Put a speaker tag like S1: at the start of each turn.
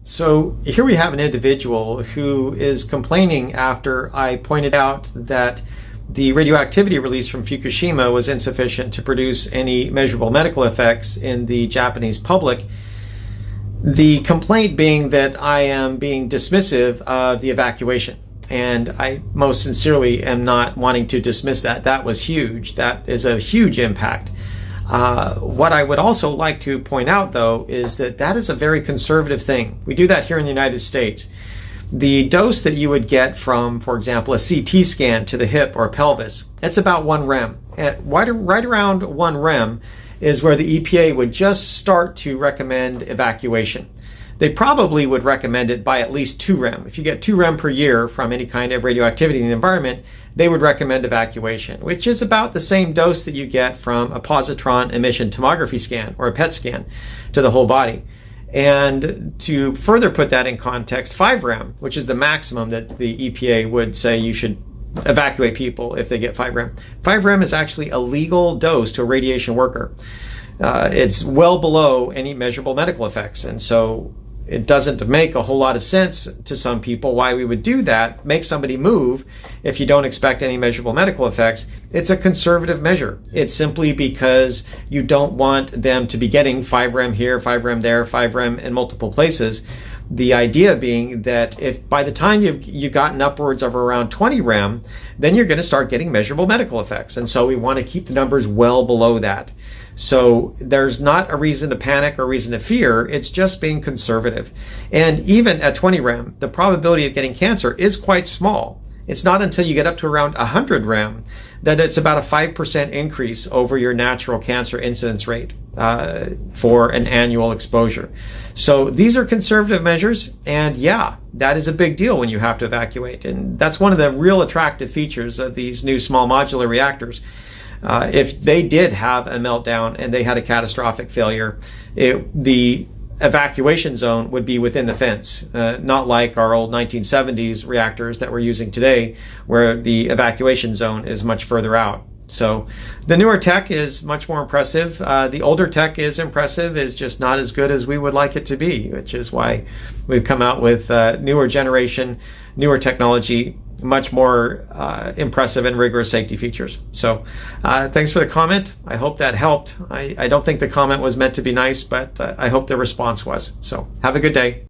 S1: So here we have an individual who is complaining after I pointed out that the radioactivity release from Fukushima was insufficient to produce any measurable medical effects in the Japanese public. The complaint being that I am being dismissive of the evacuation. And I most sincerely am not wanting to dismiss that. That was huge. That is a huge impact. What I would also like to point out, though, is that that is a very conservative thing. We do that here in the United States. The dose that you would get from, for example, a CT scan to the hip or pelvis, it's about 1 rem. And right around 1 rem is where the EPA would just start to recommend evacuation. They probably would recommend it by at least 2 rem. If you get 2 rem per year from any kind of radioactivity in the environment, they would recommend evacuation, which is about the same dose that you get from a positron emission tomography scan or a PET scan to the whole body. And to further put that in context, 5 rem, which is the maximum that the EPA would say you should evacuate people if they get 5 rem. 5 rem is actually a legal dose to a radiation worker. It's well below any measurable medical effects. And so it doesn't make a whole lot of sense to some people why we would do that, make somebody move if you don't expect any measurable medical effects. It's a conservative measure. It's simply because you don't want them to be getting 5 rem here, 5 rem there, 5 rem in multiple places. The idea being that if by the time you've gotten upwards of around 20 rem, then you're going to start getting measurable medical effects. And so we want to keep the numbers well below that. So there's not a reason to panic or reason to fear. It's just being conservative. And even at 20 rem, the probability of getting cancer is quite small. It's not until you get up to around 100 rem that it's about a 5% increase over your natural cancer incidence rate for an annual exposure. So these are conservative measures, and yeah, that is a big deal when you have to evacuate. And that's one of the real attractive features of these new small modular reactors. If they did have a meltdown and they had a catastrophic failure, the evacuation zone would be within the fence, not like our old 1970s reactors that we're using today, where the evacuation zone is much further out. So the newer tech is much more impressive. The older tech is impressive, is just not as good as we would like it to be, which is why we've come out with newer generation, newer technology, much more impressive and rigorous safety features. So thanks for the comment. I hope that helped. I don't think the comment was meant to be nice, but I hope the response was. So have a good day.